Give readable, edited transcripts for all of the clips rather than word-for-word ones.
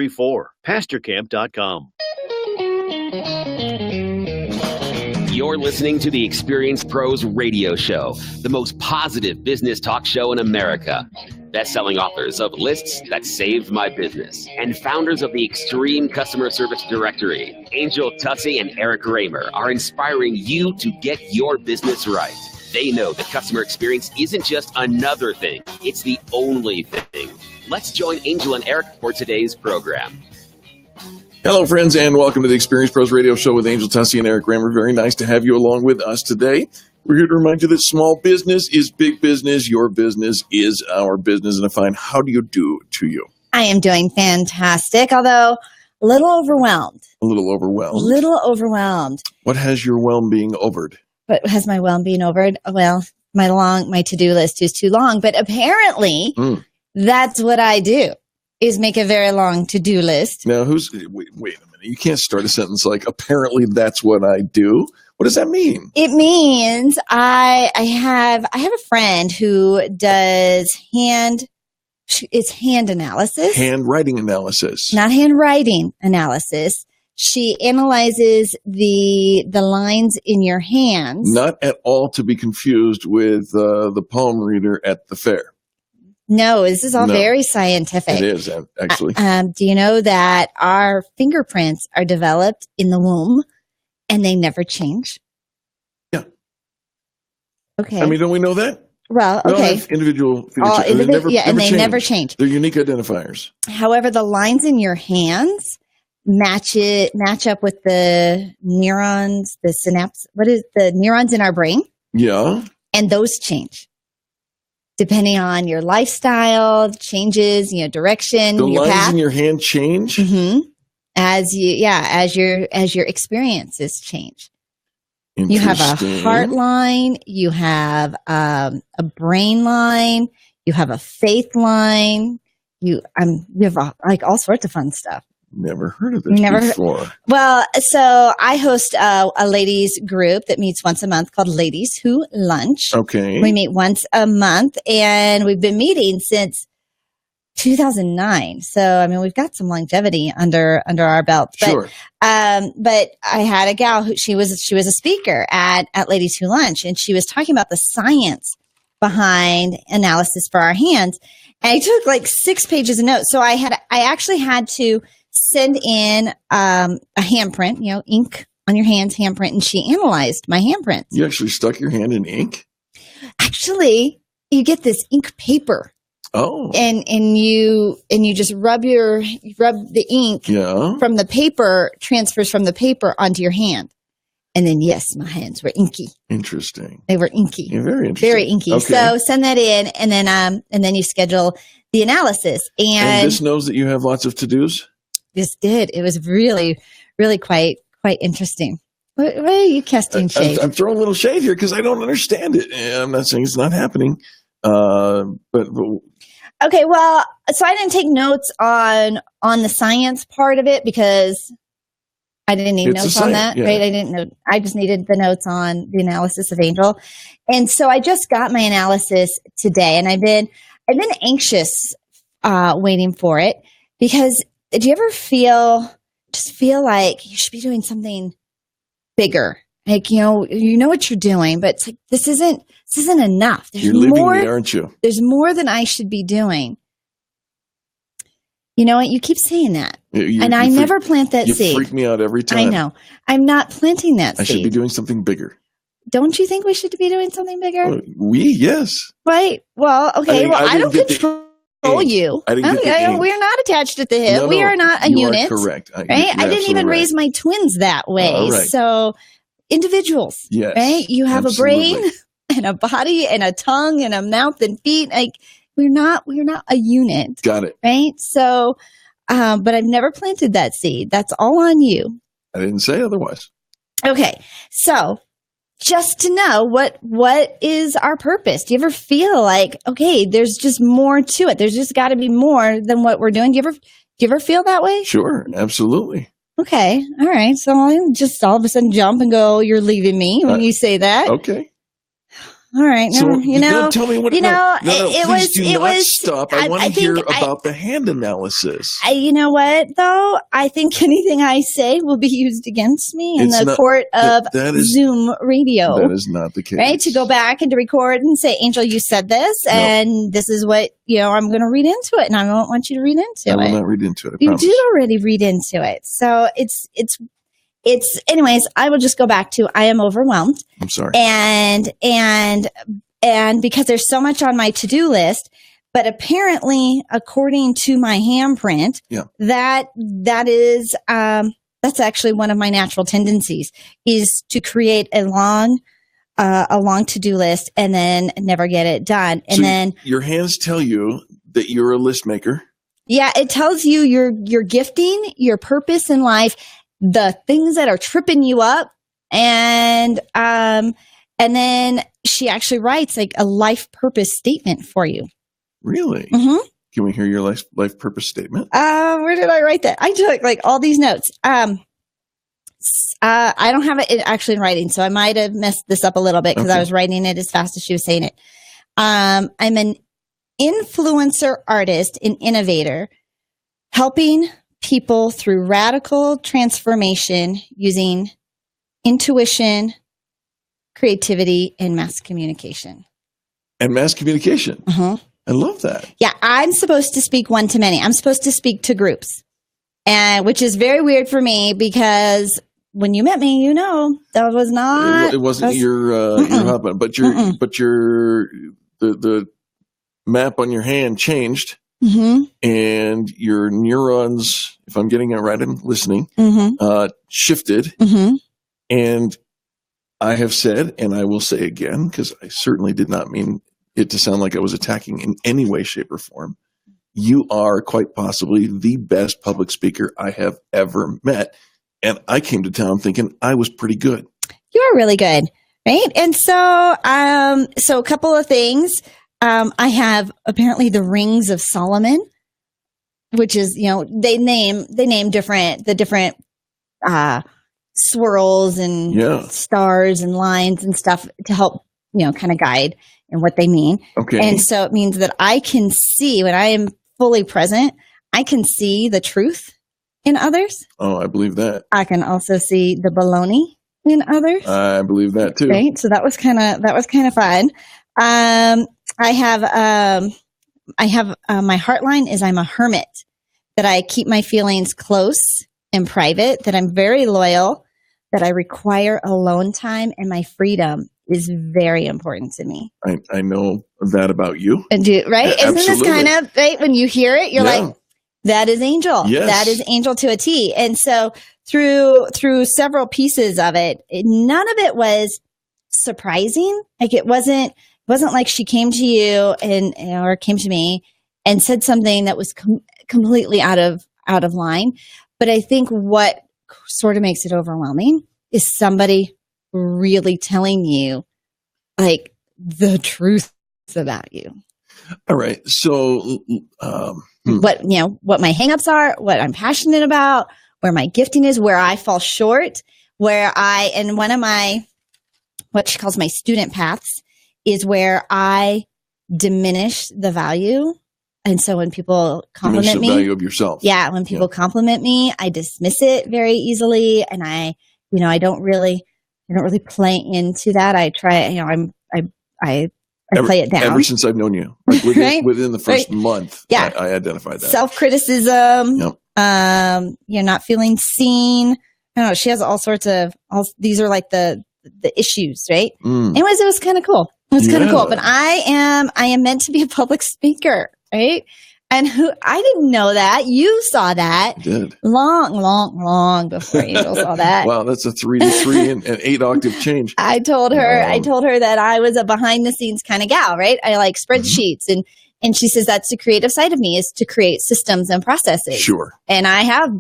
34. PastorCamp.com. You're listening to the Experienced Pros Radio Show, the most positive business talk show in America. Best-selling authors of Lists That Saved My Business and founders of the Extreme Customer Service Directory, Angel Tussey and Eric Raymer, are inspiring you to get your business right. They know that customer experience isn't just another thing, it's the only thing. Let's join Angel and Eric for today's program. Hello, friends, and welcome to the Experienced Pros Radio Show with Angel Tussey and Eric Raymer. Very nice to have you along with us today. We're here to remind you that small business is big business. Your business is our business. And Afine, how do you do to you? I am doing fantastic, although a little overwhelmed. A little overwhelmed. A little overwhelmed. What has your whelm being overed? What has my whelm being overed? Well, my to-do list is too long, but apparently that's what I do. Is make a very long to-do list. Now, wait a minute. You can't start a sentence like, apparently that's what I do. What does that mean? It means I have a friend who does hand analysis. Handwriting analysis. Not handwriting analysis. She analyzes the lines in your hands. Not at all to be confused with the palm reader at the fair. No, this is all very scientific. It is, actually. Do you know that our fingerprints are developed in the womb and they never change? Yeah. Okay. I mean, don't we know that? Well, we okay. all have individual features. They never change. They're unique identifiers. However, the lines in your hands match up with the neurons, the synapse. What is the neurons in our brain? Yeah. And those change. Depending on your lifestyle, changes, direction, the your lines path. In your hand change? Mm-hmm. As your experiences change. You have a heart line, you have a brain line, you have a faith line, you have all sorts of fun stuff. Never heard of this before. Well, so I host a ladies group that meets once a month called Ladies Who Lunch. Okay. We meet once a month, and we've been meeting since 2009. So, I mean, we've got some longevity under our belt. But, sure. But I had a gal who she was a speaker at Ladies Who Lunch, and she was talking about the science behind analysis for our hands. And I took like 6 pages of notes. So I actually had to send in a handprint, ink on your hands, handprint, and she analyzed my handprints. You actually stuck your hand in ink? Actually, you get this ink paper. Oh. And you just rub the ink from the paper, transfers from the paper onto your hand. And then, yes, my hands were inky. Interesting. They were inky. Yeah, very interesting. Very inky. Okay. So send that in, and then you schedule the analysis. And this knows that you have lots of to-dos? This did. It was really, really quite interesting. What are you casting shade? I'm throwing a little shade here because I don't understand it. I'm not saying it's not happening, but okay. Well, so I didn't take notes on the science part of it because I didn't need notes on that, right? I didn't know. I just needed the notes on the analysis of Angel, and so I just got my analysis today, and I've been anxious, waiting for it because. Do you ever feel like you should be doing something bigger? Like, you know what you're doing, but it's like, this isn't enough. You're leaving me, aren't you? There's more than I should be doing. You know what? You keep saying that. I never plant that seed. You freak me out every time. I know. I'm not planting that seed. I should be doing something bigger. Don't you think we should be doing something bigger? Yes. Right. Well, okay. I don't control you. We're not attached at the hip. No, we are not a unit. Correct. Right? I didn't even raise my twins that way. Right. So individuals. Yes. Right? You have a brain and a body and a tongue and a mouth and feet. Like we're not a unit. Got it. Right? So but I've never planted that seed. That's all on you. I didn't say otherwise. Okay. So just to know what is our purpose. Do you ever feel like, okay, there's just more to it. There's just got to be more than what we're doing. Do you ever feel that way? Sure, absolutely. Okay, all right. So I'll just all of a sudden jump and go, you're leaving me when you say that. Okay. All right. So no, tell me what it was. It was. Stop. I want to hear about the hand analysis. You know what, though? I think anything I say will be used against me in the court of Zoom radio. That is not the case. Right? To go back and to record and say, Angel, you said this, and this is what, I'm going to read into it, and I don't want you to read into it. I will not read into it. You did already read into it. So it's anyways, I will just go back to, I am overwhelmed. I'm sorry. And because there's so much on my to-do list, but apparently, according to my handprint, that is, that's actually one of my natural tendencies, is to create a long to-do list and then never get it done. And then your hands tell you that you're a list maker. Yeah. It tells you your gifting, your purpose in life, the things that are tripping you up. And then she actually writes like a life purpose statement for you. Really? Mm-hmm. Can we hear your life purpose statement? Where did I write that? I took like all these notes. I don't have it actually in writing, so I might have messed this up a little bit because I was writing it as fast as she was saying it. I'm an influencer, artist, and innovator, helping people through radical transformation using intuition, creativity, and mass communication. And mass communication. Uh-huh. I love that. Yeah, I'm supposed to speak one to many. I'm supposed to speak to groups, and which is very weird for me because when you met me, that was not. It wasn't your husband, but the map on your hand changed, and your neurons, if I'm getting it right and listening, shifted, and I have said, and I will say again, because I certainly did not mean it to sound like I was attacking in any way, shape, or form. You are quite possibly the best public speaker I have ever met. And I came to town thinking I was pretty good. You are really good, right? And so, so a couple of things. I have apparently the Rings of Solomon, which is, they name different swirls and stars and lines and stuff to help, kind of guide and what they mean. Okay. And so it means that I can see when I am fully present, I can see the truth in others. Oh, I believe that. I can also see the baloney in others. I believe that too. Right. So that was kind of fun. I have my heartline is I'm a hermit, that I keep my feelings close and private, that I'm very loyal, that I require alone time, and my freedom is very important to me. I know that about you. And right? Yeah, isn't this kind of right when you hear it, you're like, that is Angel. Yes. That is Angel to a T. And so through several pieces of it, none of it was surprising. Like it wasn't like she came to you or came to me and said something that was completely out of line. But I think what sort of makes it overwhelming is somebody really telling you like the truth about you. All right. So, what my hangups are, what I'm passionate about, where my gifting is, where I fall short, and one of my, what she calls my student paths is where I diminish the value. And so when people compliment me, the value of yourself. Yeah. When people compliment me, I dismiss it very easily. And I don't really play into that. I try, I play it down. Ever since I've known you, like within the first month, I identified that. Self-criticism, you're not feeling seen. I don't know. She has all sorts of, these are like the issues, right? Anyways, it was kind of cool. It was kind of cool. But I am meant to be a public speaker, right? And I didn't know that. You saw that. I did. Long before Angel saw that. Wow, that's a 3 to 3 and 8 octave change. I told her that I was a behind the scenes kind of gal, right? I like spreadsheets and she says that's the creative side of me, is to create systems and processes. Sure. And I have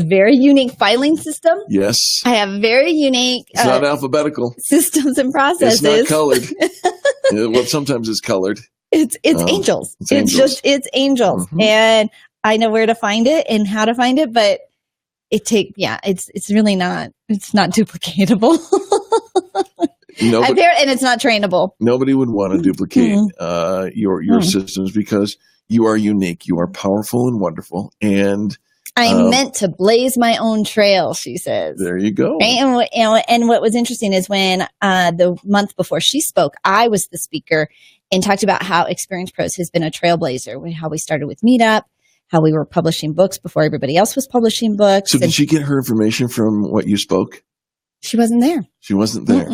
very unique filing system. Yes. I have very unique. It's not alphabetical. Systems and processes. It's not colored. Well, sometimes it's colored. It's angels. It's angels. And I know where to find it and how to find it, but it's really not, it's not duplicatable. And it's not trainable. Nobody would want to duplicate your systems because you are unique. You are powerful and wonderful. And I'm meant to blaze my own trail, she says. There you go. Right? And what was interesting is when the month before she spoke, I was the speaker and talked about how Experience Pros has been a trailblazer, how we started with Meetup, how we were publishing books before everybody else was publishing books. So did she get her information from what you spoke? She wasn't there. She wasn't there.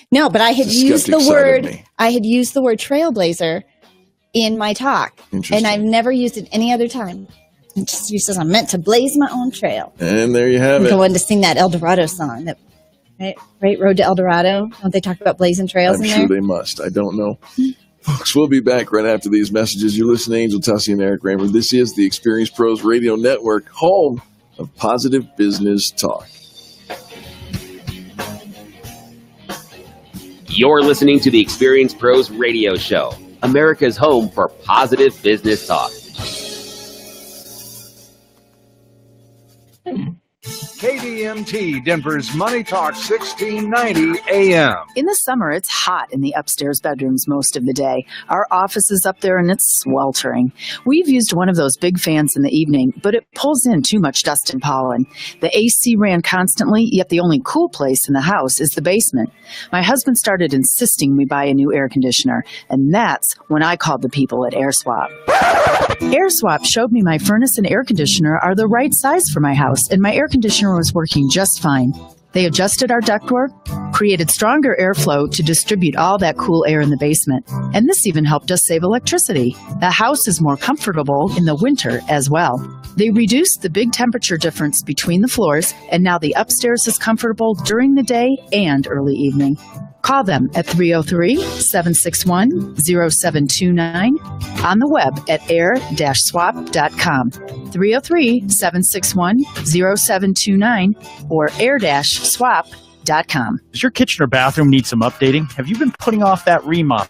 No, but I had used the word. I had used the word trailblazer in my talk, and I've never used it any other time. She says, I'm meant to blaze my own trail. And there you have it. Go on to sing that El Dorado song. Right? Road to El Dorado. Don't they talk about blazing trails in there? I'm sure they must. I don't know. Folks, we'll be back right after these messages. You're listening to Angel Tussey and Eric Rammer. This is the Experience Pros Radio Network, home of positive business talk. You're listening to the Experience Pros Radio Show, America's home for positive business talk. KDMT, Denver's Money Talk 1690 AM. In the summer, it's hot in the upstairs bedrooms most of the day. Our office is up there and it's sweltering. We've used one of those big fans in the evening, but it pulls in too much dust and pollen. The AC ran constantly, yet the only cool place in the house is the basement. My husband started insisting we buy a new air conditioner, and that's when I called the people at AirSwap. AirSwap showed me my furnace and air conditioner are the right size for my house, and my air conditioner was working just fine. They adjusted our ductwork, created stronger airflow to distribute all that cool air in the basement, and this even helped us save electricity. The house is more comfortable in the winter as well. They reduced the big temperature difference between the floors, and now the upstairs is comfortable during the day and early evening. Call them at 303-761-0729, on the web at air-swap.com, 303-761-0729, or air-swap.com. Does your kitchen or bathroom need some updating? Have you been putting off that remodel?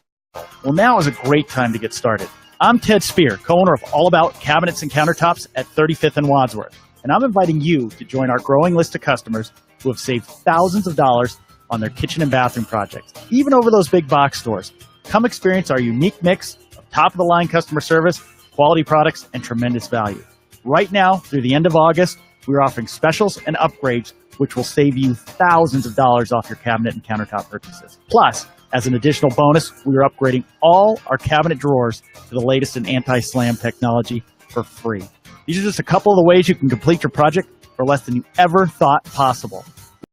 Well, now is a great time to get started. I'm Ted Spear, co-owner of All About Cabinets and Countertops at 35th and Wadsworth, and I'm inviting you to join our growing list of customers who have saved thousands of dollars on their kitchen and bathroom projects, even over those big box stores. Come experience our unique mix of top-of-the-line customer service, quality products, and tremendous value. Right now, through the end of August, we're offering specials and upgrades which will save you thousands of dollars off your cabinet and countertop purchases. Plus, as an additional bonus, we are upgrading all our cabinet drawers to the latest in anti-slam technology for free. These are just a couple of the ways you can complete your project for less than you ever thought possible.